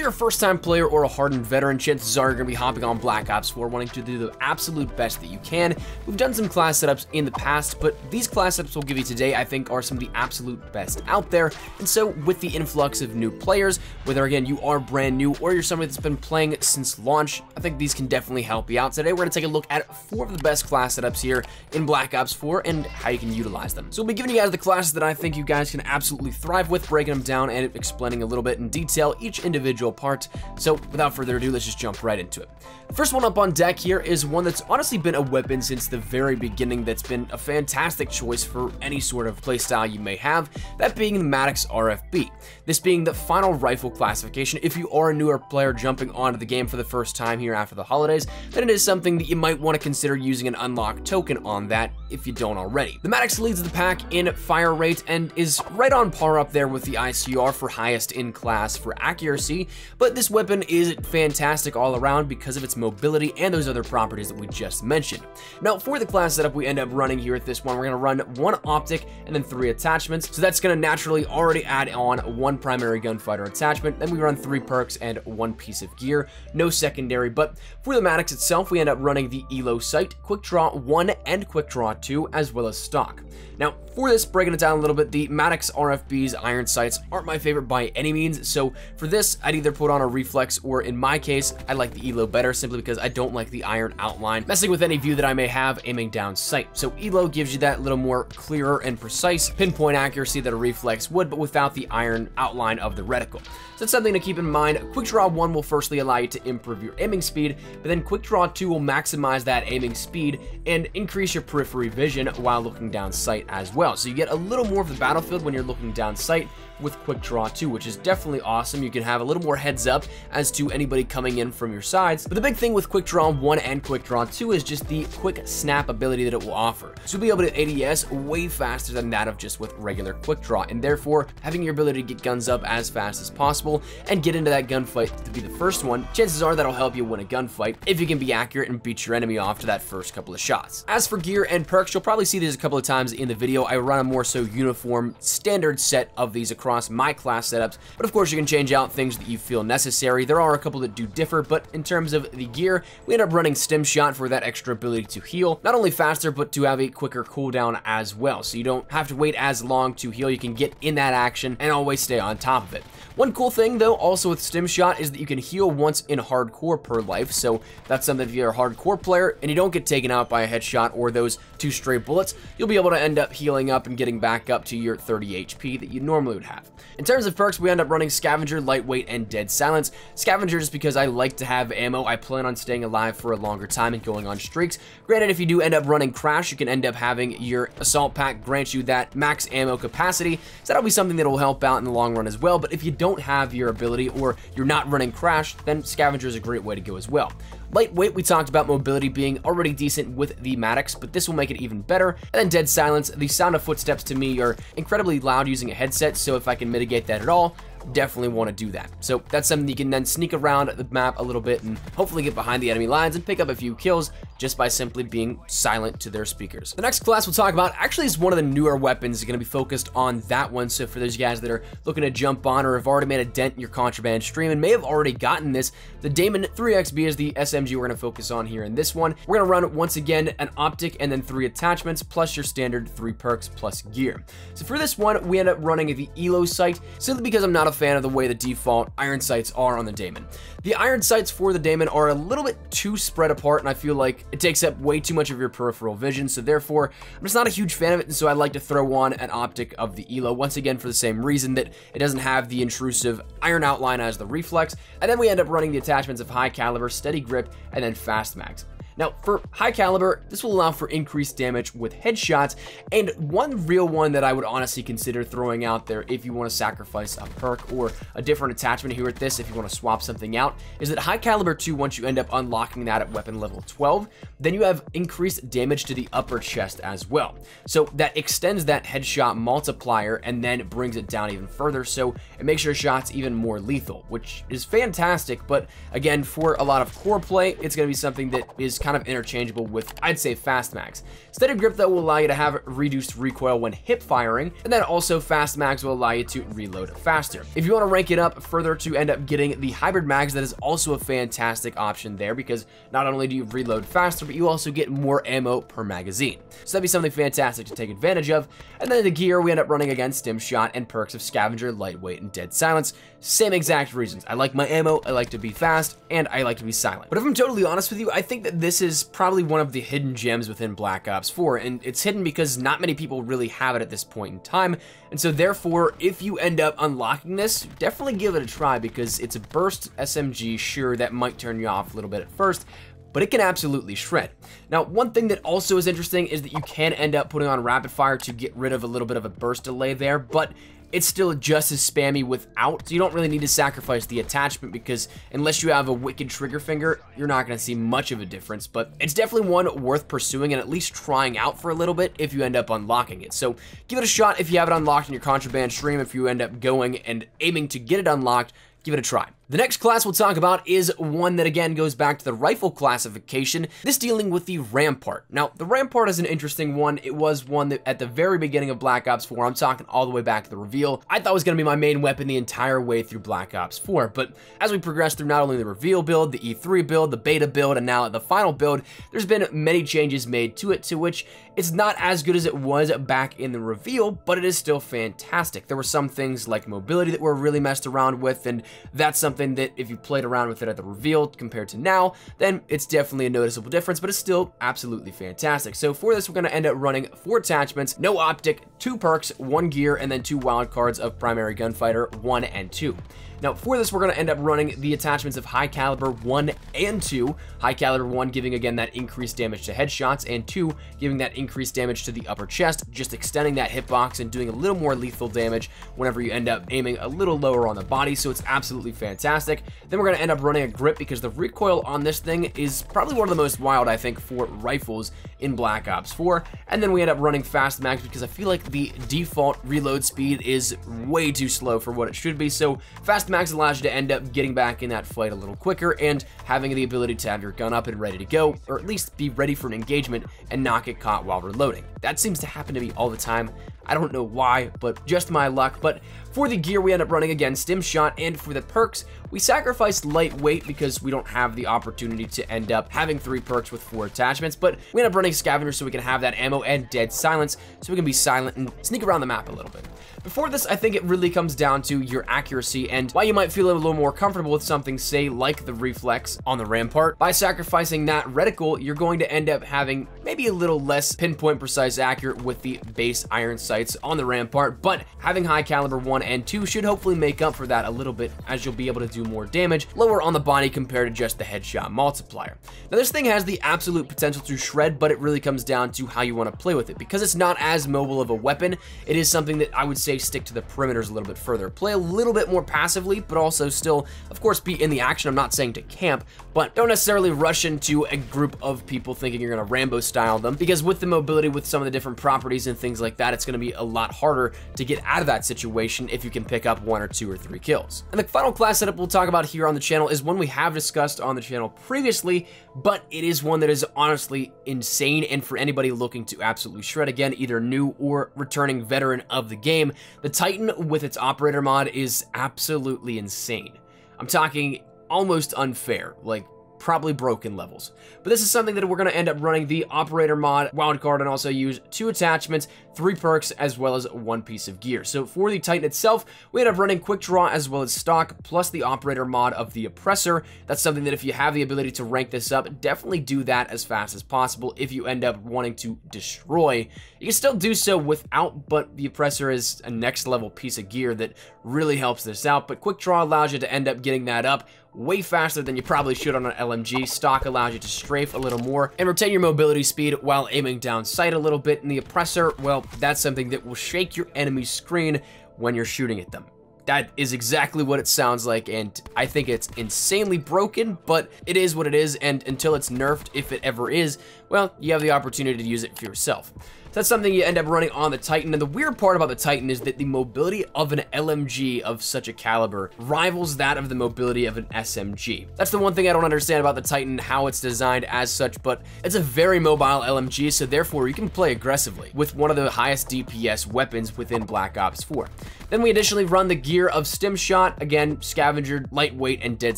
you're a first-time player or a hardened veteran, chances are you're going to be hopping on Black Ops 4 wanting to do the absolute best that you can. We've done some class setups in the past, but these class setups we'll give you today I think are some of the absolute best out there. And so with the influx of new players, whether again you are brand new or you're somebody that's been playing since launch, I think these can definitely help you out. Today we're going to take a look at 4 of the best class setups here in Black Ops 4 and how you can utilize them. So we'll be giving you guys the classes that I think you guys can absolutely thrive with, breaking them down and explaining a little bit in detail each individual part. So without further ado, let's just jump right into it. The first one up on deck here is one that's honestly been a weapon since the very beginning that's been a fantastic choice for any sort of playstyle you may have, that being the Maddux RFB. This being the final rifle classification. If you are a newer player jumping onto the game for the first time here after the holidays, then it is something that you might want to consider using an unlocked token on that if you don't already. The Maddux leads the pack in fire rate and is right on par up there with the ICR for highest in class for accuracy, but this weapon is fantastic all around because of its mobility and those other properties that we just mentioned. Now for the class setup we end up running here at this one, we're going to run 1 optic and then 3 attachments, so that's going to naturally already add on 1 primary gunfighter attachment. Then we run 3 perks and 1 piece of gear, no secondary. But for the Maddux itself, we end up running the Elo sight, quick draw 1 and quick draw 2, as well as stock. Now for this, breaking it down a little bit, the Maddux RFB's iron sights aren't my favorite by any means, so for this I'd either put on a reflex, or in my case I like the Elo better simply because I don't like the iron outline messing with any view that I may have aiming down sight. So Elo gives you that little more clearer and precise pinpoint accuracy that a reflex would, but without the iron outline of the reticle. So that's something to keep in mind. Quick draw 1 will firstly allow you to improve your aiming speed, but then quick draw 2 will maximize that aiming speed and increase your periphery vision while looking down sight as well. So you get a little more of the battlefield when you're looking down sight with quick draw 2, which is definitely awesome. You can have a little more heads up as to anybody coming in from your sides. But the big thing with quick draw 1 and quick draw 2 is just the quick snap ability that it will offer. So you'll be able to ADS way faster than that of just with regular quick draw, and therefore having your ability to get guns up as fast as possible and get into that gunfight to be the first one, chances are that'll help you win a gunfight if you can be accurate and beat your enemy off to that first couple of shots. As for gear and perks, you'll probably see these a couple of times in the video. I run a more so uniform standard set of these across my class setups, but of course you can change out things that you feel necessary. There are a couple that do differ, but in terms of the gear, we end up running stim shot for that extra ability to heal, not only faster but to have a quicker cooldown as well, so you don't have to wait as long to heal. You can get in that action and always stay on top of it. One cool thing though also with stim shot is that you can heal once in hardcore per life, so that's something if you're a hardcore player and you don't get taken out by a headshot or those 2 stray bullets, you'll be able to end up healing up and getting back up to your 30 HP that you normally would have. In terms of perks, we end up running Scavenger, Lightweight, and Dead Silence. Scavenger just because I like to have ammo. I plan on staying alive for a longer time and going on streaks. Granted, if you do end up running Crash, you can end up having your Assault Pack grant you that max ammo capacity, so that'll be something that will help out in the long run as well. But if you don't have your ability or you're not running Crash, then Scavenger is a great way to go as well. Lightweight, we talked about mobility being already decent with the Maddux, but this will make it even better. And then Dead Silence, the sound of footsteps to me are incredibly loud using a headset, so if I can mitigate that at all, definitely want to do that. So that's something you can then sneak around the map a little bit and hopefully get behind the enemy lines and pick up a few kills just by simply being silent to their speakers. The next class we'll talk about actually is one of the newer weapons. Going to be focused on that one, so for those guys that are looking to jump on or have already made a dent in your contraband stream and may have already gotten this, the Damon 3XB is the SMG we're going to focus on here in this one. We're going to run once again an optic and then 3 attachments plus your standard 3 perks plus gear. So for this one we end up running the Elo sight simply because I'm not a fan of the way the default iron sights are on the Damon. The iron sights for the Damon are a little bit too spread apart, and I feel like it takes up way too much of your peripheral vision, so therefore I'm just not a huge fan of it, and so I like to throw on an optic of the Elo, once again for the same reason that it doesn't have the intrusive iron outline as the reflex. And then we end up running the attachments of high caliber, steady grip, and then fast mags. Now, for high caliber, this will allow for increased damage with headshots, and one real one that I would honestly consider throwing out there if you want to sacrifice a perk or a different attachment here at this, if you want to swap something out, is that high caliber 2, once you end up unlocking that at weapon level 12, then you have increased damage to the upper chest as well. So that extends that headshot multiplier and then brings it down even further, so it makes your shots even more lethal, which is fantastic. But again, for a lot of core play, it's going to be something that is kind kind of interchangeable with, I'd say, fast mags. Steady grip, though, will allow you to have reduced recoil when hip firing, and then also fast mags will allow you to reload faster. If you want to rank it up further to end up getting the hybrid mags, that is also a fantastic option there, because not only do you reload faster, but you also get more ammo per magazine. So that'd be something fantastic to take advantage of. And then the gear, we end up running against stim shot and perks of scavenger, lightweight, and dead silence. Same exact reasons. I like my ammo, I like to be fast, and I like to be silent. But if I'm totally honest with you, I think that this is probably one of the hidden gems within Black Ops 4, and it's hidden because not many people really have it at this point in time. And so therefore, if you end up unlocking this, definitely give it a try, because it's a burst SMG. Sure, that might turn you off a little bit at first, but it can absolutely shred. Now, one thing that also is interesting is that you can end up putting on rapid fire to get rid of a little bit of a burst delay there, but it's still just as spammy without, so you don't really need to sacrifice the attachment, because unless you have a wicked trigger finger, you're not going to see much of a difference. But it's definitely one worth pursuing and at least trying out for a little bit if you end up unlocking it. So give it a shot if you have it unlocked in your contraband stream. If you end up going and aiming to get it unlocked, give it a try. The next class we'll talk about is one that again goes back to the rifle classification, this dealing with the Rampart. Now, the Rampart is an interesting one. It was one that at the very beginning of Black Ops 4, I'm talking all the way back to the reveal, I thought was going to be my main weapon the entire way through Black Ops 4. But as we progress through not only the reveal build, the E3 build, the beta build, and now the final build, there's been many changes made to it, to which it's not as good as it was back in the reveal, but it is still fantastic. There were some things like mobility that were really messed around with, and that's something that if you played around with it at the reveal compared to now, then it's definitely a noticeable difference, but it's still absolutely fantastic. So for this, we're going to end up running 4 attachments, no optic, 2 perks, 1 gear, and then 2 wild cards of primary gunfighter 1 and 2. Now, for this, we're going to end up running the attachments of High Caliber 1 and 2. High Caliber 1 giving, again, that increased damage to headshots, and 2 giving that increased damage to the upper chest, just extending that hitbox and doing a little more lethal damage whenever you end up aiming a little lower on the body, so it's absolutely fantastic. Then we're going to end up running a grip, because the recoil on this thing is probably one of the most wild, I think, for rifles in Black Ops 4. And then we end up running fast mags, because I feel like the default reload speed is way too slow for what it should be, so fast mags allows you to end up getting back in that fight a little quicker and having the ability to have your gun up and ready to go, or at least be ready for an engagement and not get caught while reloading. That seems to happen to me all the time. I don't know why, but just my luck. But for the gear, we end up running again stim shot, and for the perks, we sacrificed lightweight because we don't have the opportunity to end up having 3 perks with 4 attachments, but we end up running scavenger so we can have that ammo and dead silence, so we can be silent and sneak around the map a little bit. Before this, I think it really comes down to your accuracy and why you might feel a little more comfortable with something, say, like the reflex on the Rampart. By sacrificing that reticle, you're going to end up having maybe a little less pinpoint precise accurate with the base iron sights on the Rampart, but having High Caliber 1 and 2 should hopefully make up for that a little bit, as you'll be able to do more damage lower on the body compared to just the headshot multiplier. Now, this thing has the absolute potential to shred, but it really comes down to how you want to play with it. Because it's not as mobile of a weapon, it is something that I would say stick to the perimeters a little bit further. Play a little bit more passively, but also still, of course, be in the action. I'm not saying to camp, but don't necessarily rush into a group of people thinking you're going to Rambo style them, because with the mobility, with some of the different properties and things like that, it's going to be a lot harder to get out of that situation if you can pick up 1 or 2 or 3 kills. And the final class setup we'll talk about here on the channel is one we have discussed on the channel previously, but it is one that is honestly insane, and for anybody looking to absolutely shred, again, either new or returning veteran of the game, the Titan with its operator mod is absolutely insane. I'm talking almost unfair, like probably broken levels. But this is something that we're going to end up running the operator mod wildcard and also use 2 attachments, 3 perks, as well as 1 piece of gear. So for the Titan itself, we end up running quick draw as well as stock, plus the operator mod of the oppressor. That's something that if you have the ability to rank this up, definitely do that as fast as possible. If you end up wanting to destroy, you can still do so without, but the oppressor is a next level piece of gear that really helps this out. But quick draw allows you to end up getting that up way faster than you probably should on an LMG. Stock allows you to strafe a little more and retain your mobility speed while aiming down sight a little bit. And the oppressor, well, that's something that will shake your enemy's screen when you're shooting at them. That is exactly what it sounds like, and I think it's insanely broken, but it is what it is, and until it's nerfed, if it ever is, well, you have the opportunity to use it for yourself. So that's something you end up running on the Titan, and the weird part about the Titan is that the mobility of an LMG of such a caliber rivals that of the mobility of an SMG. That's the one thing I don't understand about the Titan, how it's designed as such, but it's a very mobile LMG, so therefore you can play aggressively with one of the highest DPS weapons within Black Ops 4. Then we additionally run the gear of Stim Shot, again, Scavenger, lightweight, and Dead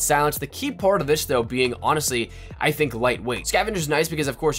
Silence. The key part of this, though, being, honestly, I think lightweight. Scavenger's nice because, of course,